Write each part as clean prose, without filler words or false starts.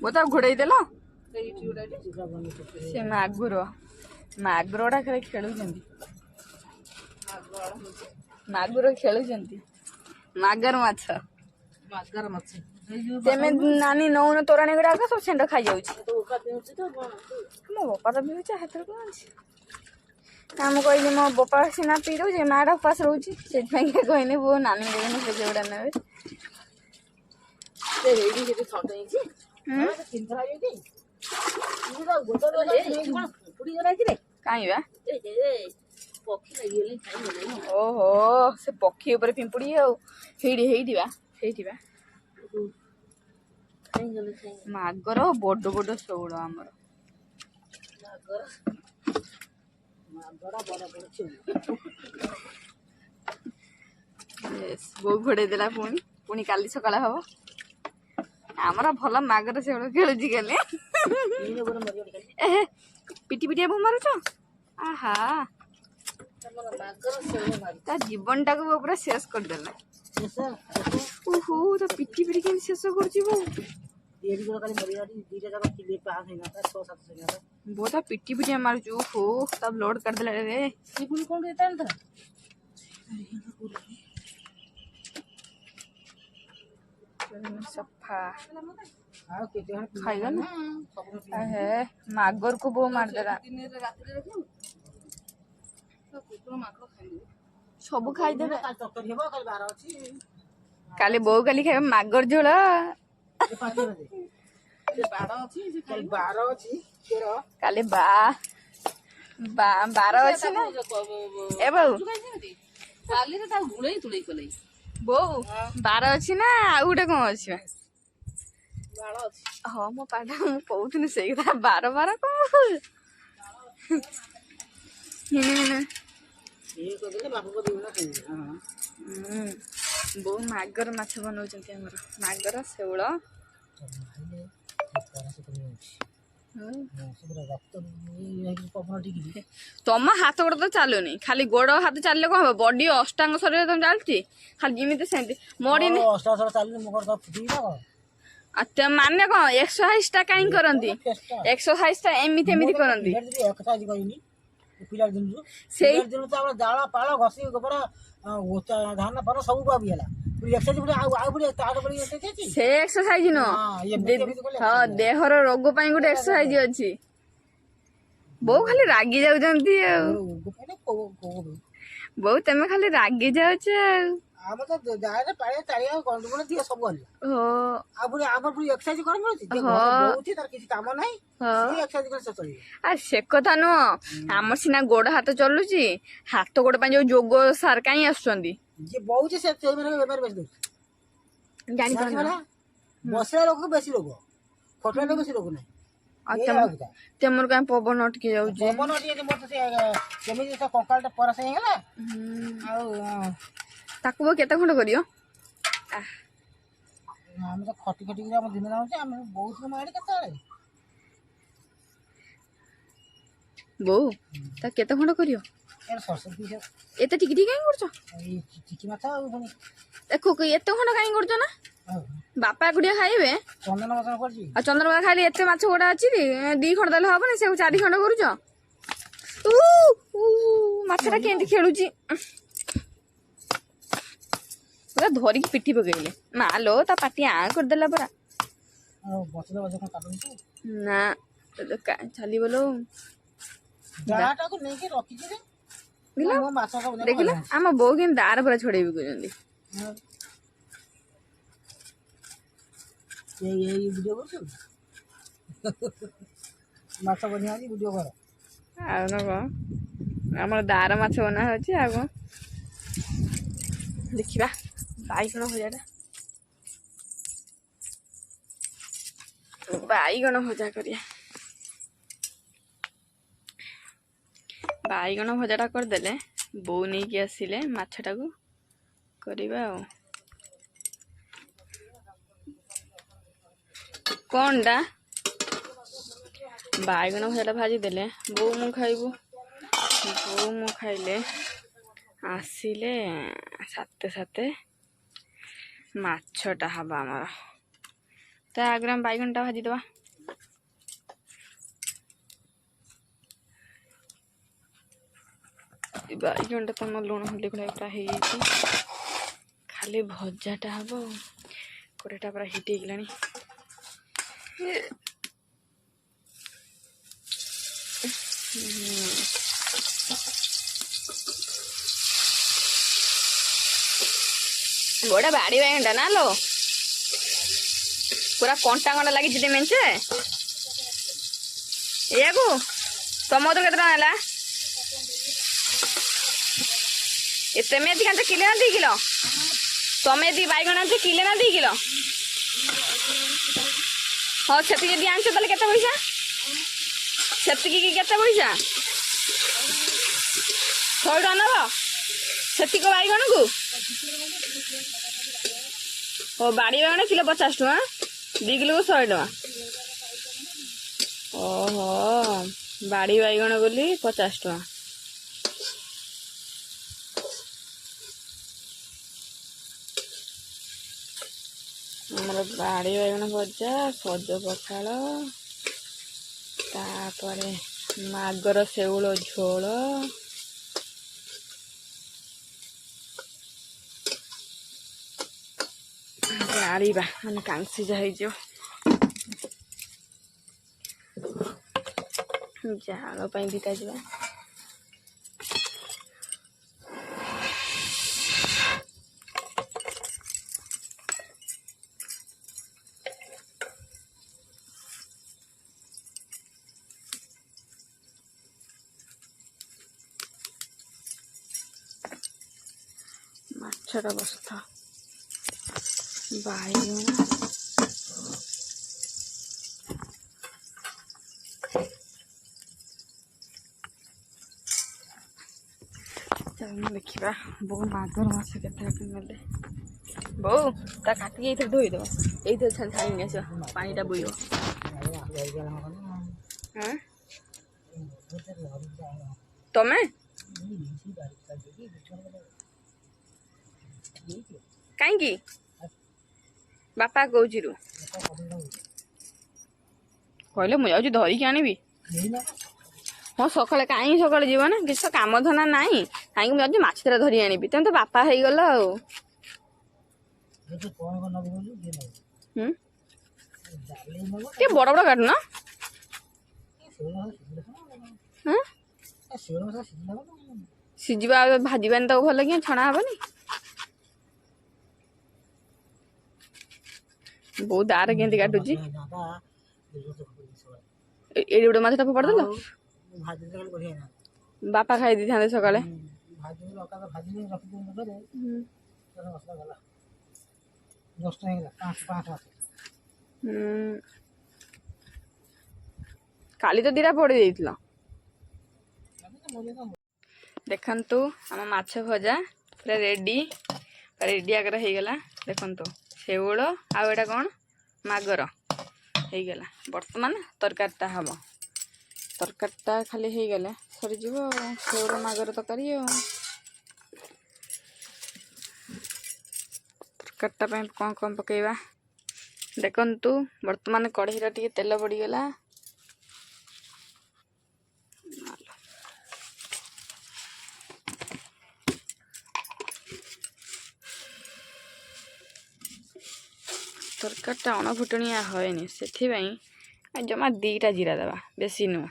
वो तो घोड़े देल से मागुर मागुरा खाली खेलुं मागुर खेलुं मागर माछ तेमे नानी नौन तोराणी गुड़ाक सब सेंड खाई जाऊँ मो बापा तो पीछे हाथ आम कहली मो बापा सीना पी दे माँ उपास रोचे से कहनी वो नानी देवेन से गुड़ा ने कहीं ओहो से पक्षी ऊपर पिंपुड़ी मागर बड़ बड़ शौल आमर बो घोड़े देला पुणी पुणी काली सकाळ हम आमर भल मागर शौल खेलुची काली पिटी पिटिया बो मारुच आहा ता जीवन टाक वो पूरा शेष करदेला ओहो तो पिटी पिटी के शेष करची बो बहुत पिटी पिटिया मारुचु हो तब लोड कर देला रे सिपुल कोन देता था सफा खाइगा ना है मागर को बो मार देला सब खाई देबे काली बो काली खाइबे मागर झोल काली बार अच्छी ना ए बो बो बार अच्छी ना आउ गोटे कौन अच्छी हाँ मो पाटा मुझे कहूनी से बार बार कौन बो मागर माछ बनाउछन्ति हमर मागर शौल तुम हाथ गोड़ तो चलुनी खाली गोड़ हाथ चलले कौन हम बॉडी अष्टांग शरीर तुम चलती खाली जिमिति सेमति मोड़ी माने कौन एक्सरसाइज टा कहीं करंती एक्सरसाइज टा एमिति एमिति करंती से एक्सरसाइज न हाँ देहर रोग पाई गोटे एक्सरसाइज अच्छी बो खाली रागी जाउछन्ती बो तमे खाली रागी जाउछ हम तो जाने पाए तारिया कंट्रोल दिए सब गल हो आबुरे आबर पुरी एक्सरसाइज कर मिलुची बहुत ही तार किसी काम नाही सी एक्सरसाइज कर से चली आ से कथा न हमर सिना गोड़ हाथ चलुची हाथ गोड़ पा जो जोग सार काई आछुंदी जे बहुत से मेरे बेमार बेस दो जानि पर बसरा लोग बेसी लोग फोटो लोग बेसी लोग नाही तेमर का पवन अटकी जाउ जे पवन अटकी मोर से केमी से कंकाल परस हे गेला आ ताकू वो केते खंड करियो हम तो खटी खटी के हम दिन लाउछ हम बहुत माडी केते बो ता केते खंड करियो ए सरस्वती से एते टिकी टिकी काई करछो ए टिकी माथा देखो को एते खंड काई करछो ना बापा गुडिया खाइबे चंदन माछ करछि आ चंदन माछ खाली एते माछ गोडा अछि दी खंड देले हबनी से 4 खंड करूछो माछरा केंति खेलुची धरिक पिटी पकड़े मालो ता पाटी आ कर देला परा ना चली बोलो दाटा को नहीं के रखी जे दिला माछा का देखिला हम बो के दार पर छोड़े भी कोजंदी ये वीडियो कर माछा बनिया जी वीडियो कर आ न को हमर दार माछ बना होची आ को देखिबा बाईगण भजा करिया बाईगण भजाटा करदेले बो नहीं कि आसिले माछटा को करिबा कौन डा बाईगण भजाटा भाजी देले बो मु खाइबू बो मु खाइले आसिले साथे साथे माछटा हबा आमर ता आगे हम बैगन टा भाजी दवा बैगन टा तुम लुण हल्दी गुड़ा हो खाली भजाटा हम कड़ेटा पूरा हिट होगलानी बड़ा बाड़ी बैगन ना लो पूरा कंटा कंटा लगी मेचे या तुम तो केतना है तुम ये किले ना 2 किलो तुम ये बैगन आनते किले ना 2 किलो हाँ से आनछ ताले केते पैसा से पैसा 100 टका नब से बैगन को ओ बाड़ी बैगन किलो 50 टका 2 किलो को 100 टका ओहो बाड़ी बैगन बोली 50 टका हमारे बाड़ी बैगन भजा सज पखाड़ तापरे मागर शेउल झोल जाड़ा मैंने कांसी जाल दीटा जा माछटा बसता बैगन देखा बो मागर माछ के ना बो ता काटिक ये धोईदेव ये छाड़ी आस पानीटा बोईब हाँ तमें कहीं बापा कौच कहले मुझे धरिकी आनी हाँ सकाଳେ कहीं सकाଳେ जीव ना किसी कम धना ना कहीं मुझे माछ धरा धरी आनी तुम तो बापा हो गल बड़ बड़ काट ना सीझा भाजबानी तो भल कि छणा हेनी बहुत दार के काटुची ये गोटे मछटा फोपाड़ बापा खाई दी था सकाଳେ काली तो दीटा पड़ जाइल देखंतु आम माछ भजा पूरा रेडी रेडी आगर हो गला देखंतु शेउल आटा कौन मागर हो गला बर्तमान तरकारीटा हम तरकारीटा खाली हो गले सरीज शेउल मागर तरकारी तरकारीटा कौन कौन पकेबा देखंतु बर्तमान कढ़ईरा टी तेल पड़गला तरकारीटा अणफुटणिया हयनि से जमा 2टा जीरा दबा बेसी नुह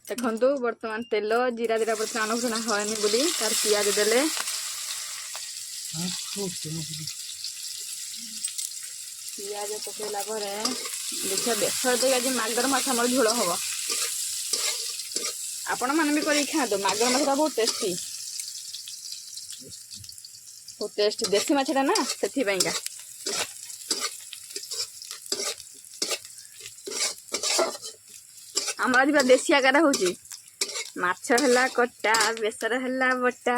देखु बर्तमान तेल जीरा दीटा पड़ता अणफुटणा हयनि बोली तार पियाज देले पियाज पकईला देखिए बेसर देख आज मागर माछ आम झोल हम आपण मैंने भी कर खाते मागर माछटा बहुत टेस्टी बहुत टेस्ट देसी माछटा ना से आम आज पूरा देसी आकार हो माछ है कटा बेसर है बटा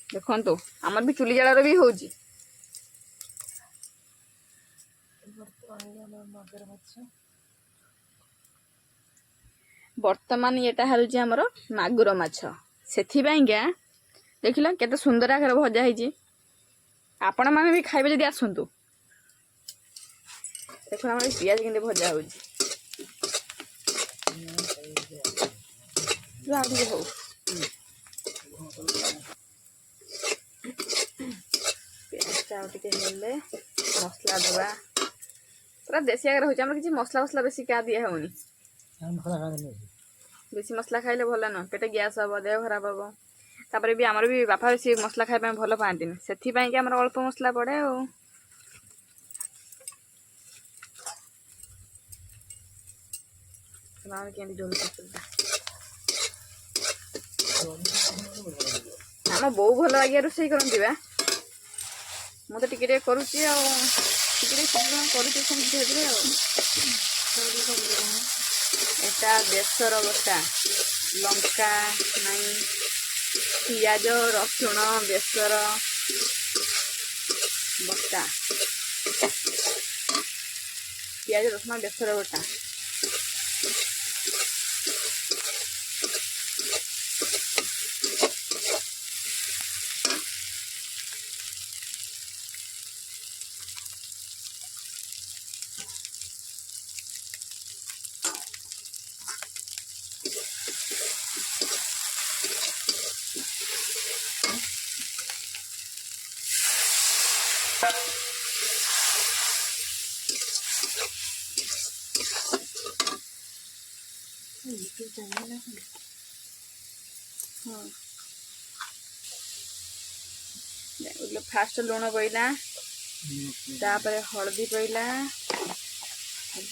देखो आमर भी चुली जाड़ भी हो ବର୍ତ୍ତମାନ ଏଟା ହେଉଛି ଆମର ମାଗୁର ମାଛ। ସେଥିପାଇଁକା ଦେଖିଲ କେତେ ସୁନ୍ଦର ଆକାରରେ ଭଜା ହେଇଛି। ଆପଣମାନେ ବି ଖାଇବେ ଯଦି ଆସନ୍ତୁ। ଦେଖୁନ ଆମର ପିଆଜ କେମିତି ଭଜା ହେଉଛି। ଆଉ ଟିକେ ହଉ। ପିଆଜଟା ଆଉ ଟିକେ ହେଲେ ମସଲା ଦେବା। ପୁରା ଦେଶୀ ଆକାରରେ ହେଉଛି। ଆମର କିଛି ମସଲା ବେଶୀ ଦିଆ ହେଉନି। ବେଶୀ ମସଲା ଖାଇଲେ ଭଲ ନୁହଁ, ପେଟ ଗ୍ୟାସ୍ ହେବ, ଦେହ ଖରାପ ହେବ। ତାପରେ ବି ଆମର ବି ବାପା ବେଶୀ ମସଲା ଖାଇବା ପାଇଁ ଭଲ ପାଆନ୍ତିନି। ସେଥିପାଇଁକି ଆମର ଅଳ୍ପ ମସଲା ପଡ଼େ ଆଉ। କେମିତି ଆମ ବୋଉ ଭଲ ଆଜ୍ଞା ରୋଷେଇ କରନ୍ତି ବା। ମୁଁ ତ ଟିକେ କରୁଛି ଆଉ। ଟିକେ କରୁଛି ସେମିତି ଧୀରେ ଧୀରେ ଆଉ। ଏଟା ବେସର ବଟା, ଲଙ୍କା ନାଇଁ, ପିଆଜ, ରସୁଣ, ବେସର ବଟା, ପିଆଜ, ରସୁଣ, ବେସର ବଟା। फास्ट लुण पईला, तापर हल्दी पईला,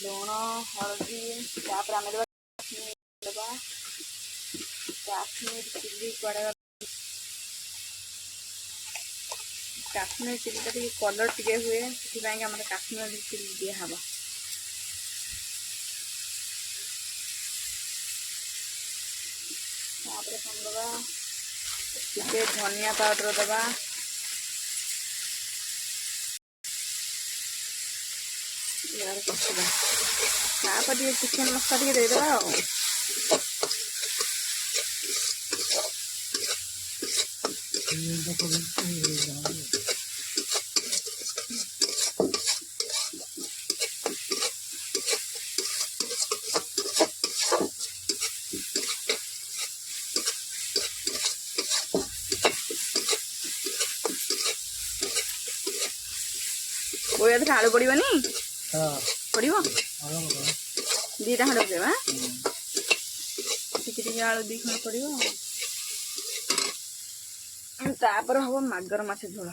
लुण हल्दी, तापर आम काश्मीर चिल्ली कड़े, काश्मीर चिल्ली टी कलर टे हुए से काश्मीर चिल्ली दिहब। तापर कौन दबा टे धनिया पाउडर दबा, तापर चिकेन मसला टे देदेबा। आलू पड़ोनी पड़ो दीटा खंड पकेबा टी आलू 2 खंड पड़ो। तापर हम मागर माछ झोल।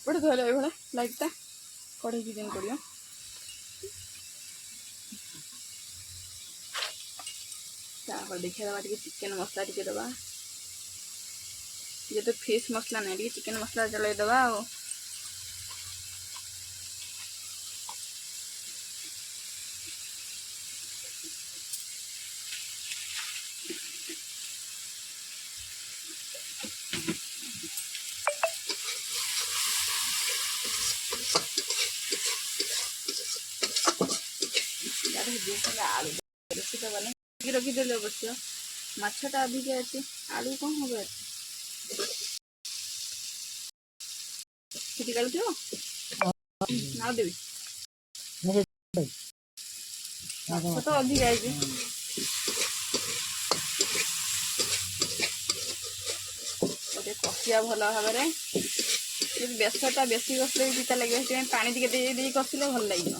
पड़े धोले ये लाइटा कड़े की दिन पड़ो। देखिए दबा चिकेन मसला टी दबा। ये तो फिश मसला नहीं चिकेन मसला चल दबा। आलू बेसी दबानी रखीदे अवश्य माछटा अधिक अच्छे आलू कौन हम सीटी कालुथ ना देवी तो अधिक आई गोटे कषिया भल भाव बेसरटा बेसी कषले भी पिता लगे पानी टे कषिले भल लगे।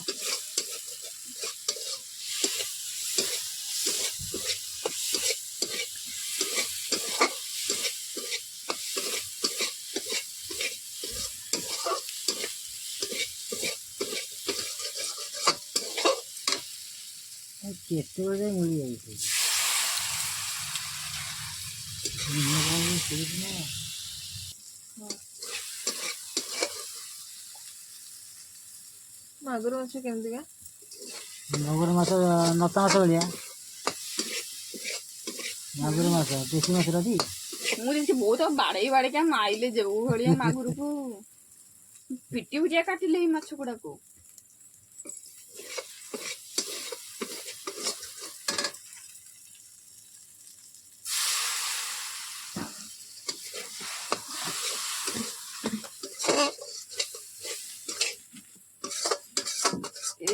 मागुर माछ केमती ମଗୁର ମାଛ ନତା ମାଛ ଭଳିଆ ମାଗୁର ମାଛ ଦେଶୀ ମାଛଟା ଟି ମୁଁ ଯେମିତି ବହୁତ ବାଡ଼େଇକା ମାଇଲେ ଯୋଉ ଭଳିଆ ମାଗୁରକୁ ପିଟି ପିଟିଆ କାଟିଲେ ଏଇ ମାଛ ଗୁଡାକୁ।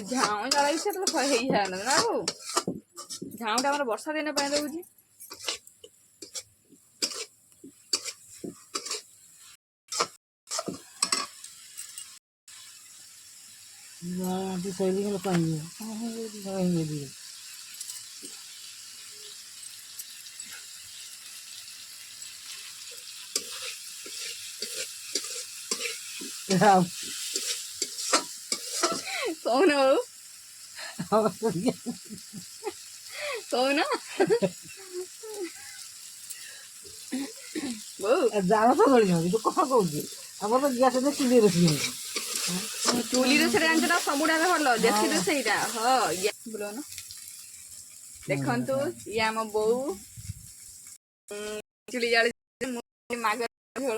ଝାଉଁ ଜାଳ ଇଚ୍ଛା ତ ହେଇଥାନ୍ତା ନା ଆଉ ଝାଉଁଟା ଆମର ବର୍ଷା ଦିନ ପାଇଁ ଦଉଛି। ଶୈଳୀ ପାଣି କହୁନ ଆଉ କହୁନ ଜାଳ ତ ଜଳିବ କିନ୍ତୁ କଣ କହୁଛି ଆମର ତ ଗ୍ୟାସ ଚୁଲି ରୋଷେଇ ହଉଛି। ଚୁଲି ରୋଷେଇରେ ଜାଣିଛ ସବୁଠାରୁ ଭଲ ଦେଶୀ ରୋଷେଇଟା। ହଁ ବୁଲଉନ ଦେଖନ୍ତୁ ଇଏ ଆମ ବୋଉ ଚୁଲି ଜାଳି ମାଗ ଝୋଳ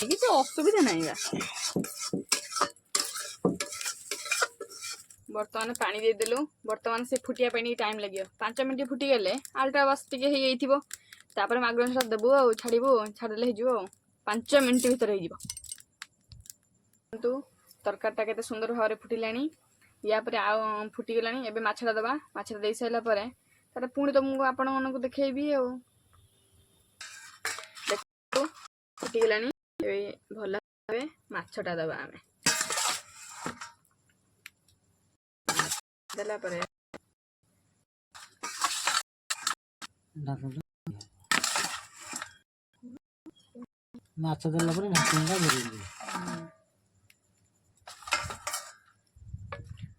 କିଛି ଅସୁବିଧା ନାହିଁ ବା। ବର୍ତ୍ତମାନ ପାଣି ଦେଇଦେଲୁ। ବର୍ତ୍ତମାନ ସେ ଫୁଟିବା ପାଇଁ ଟିକେ ଟାଇମ୍ ଲାଗିବ। 5 ମିନିଟ୍ ଫୁଟିଗଲେ ଆଳୁଟା ବାସ୍ ଟିକେ ହେଇଯାଇଥିବ। ତାପରେ ମାଗୁର ମାଛ ଦେବୁ ଆଉ ଛାଡ଼ିବୁ ଛାଡ଼ିଦେଲେ ହେଇଯିବ ଆଉ 5 ମିନିଟ୍ ଭିତରେ ହେଇଯିବ। କିନ୍ତୁ ତରକାରୀଟା କେତେ ସୁନ୍ଦର ଭାବରେ ଫୁଟିଲାଣି। ୟା ପରେ ଆଉ ଫୁଟିଗଲାଣି। ଏବେ ମାଛଟା ଦେବା। ମାଛଟା ଦେଇ ସାରିଲା ପରେ ତାପରେ ପୁଣି ତମକୁ ଆପଣମାନଙ୍କୁ ଦେଖେଇବି ଆଉ। ଫୁଟିଗଲାଣି ଏବେ ଭଲ ଭାବେ ମାଛଟା ଦେବା ଆମେ ଦେଲା ପରେ ମାଛ ଦେଲା ପରେ ଢାଙ୍କୁଣିଟା ଘୋରେଇ ଦେବେ।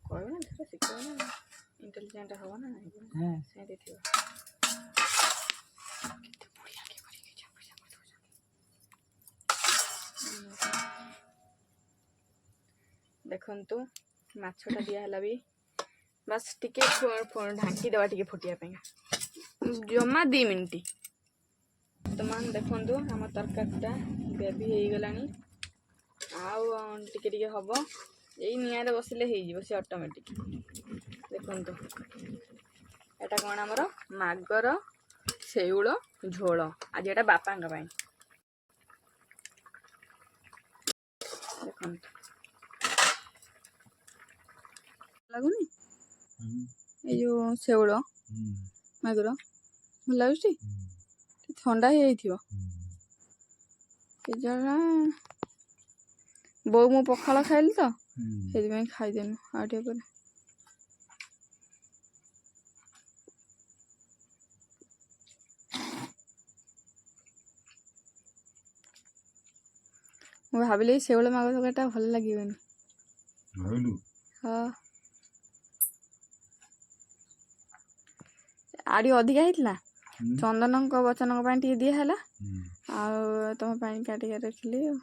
କହିବ ନା ସେଟା ଶିଖିବ ନା ଇଣ୍ଟେଲିଜେଣ୍ଟ ହବ ନା ସେମିତି ଥିବ। ଦେଖନ୍ତୁ ମାଛଟା ଦିଆହେଲା ବି ବାସ୍ ଟିକେ ଢାଙ୍କି ଦେବା ଟିକେ ଫୁଟିବା ପାଇଁ ଜମା 2 ମିନିଟ୍। ବର୍ତ୍ତମାନ ଦେଖନ୍ତୁ ଆମ ତରକାରୀଟା ଗ୍ରେଭି ହେଇଗଲାଣି। ଆଉ ଟିକେ ଟିକେ ହବ। ଏଇ ନିଆଁରେ ବସିଲେ ହେଇଯିବ ସେ ଅଟୋମେଟିକ୍। ଦେଖନ୍ତୁ ଏଟା କ'ଣ ଆମର ମାଗର ଶେଉଳ ଝୋଳ। ଆଜି ଏଟା ବାପାଙ୍କ ପାଇଁ। ଦେଖନ୍ତୁ ଲାଗୁନି ଏଇ ଯୋଉ ଶେଉଳ ମାଗୁର ଭଲ ଲାଗୁଛି। ଥଣ୍ଡା ହେଇଯାଇଥିବ କେଜାଣି। ବୋଉ ମୁଁ ପଖାଳ ଖାଇଲି ତ ସେଥିପାଇଁ ଖାଇଦେନୁ ଆଉ ଟିକେ ପରେ। ମୁଁ ଭାବିଲି ଶେଉଳ ମାଗୁର ତରକାରୀଟା ଭଲ ଲାଗିବନି। ହଁ ଆଉ ଟିକେ ଅଧିକା ହେଇଥିଲା। ଚନ୍ଦନଙ୍କ ବଚନଙ୍କ ପାଇଁ ଟିକେ ଦିଆ ହେଲା ଆଉ ତମ ପାଇଁ କାଟିକି ରଖିଲି ଆଉ।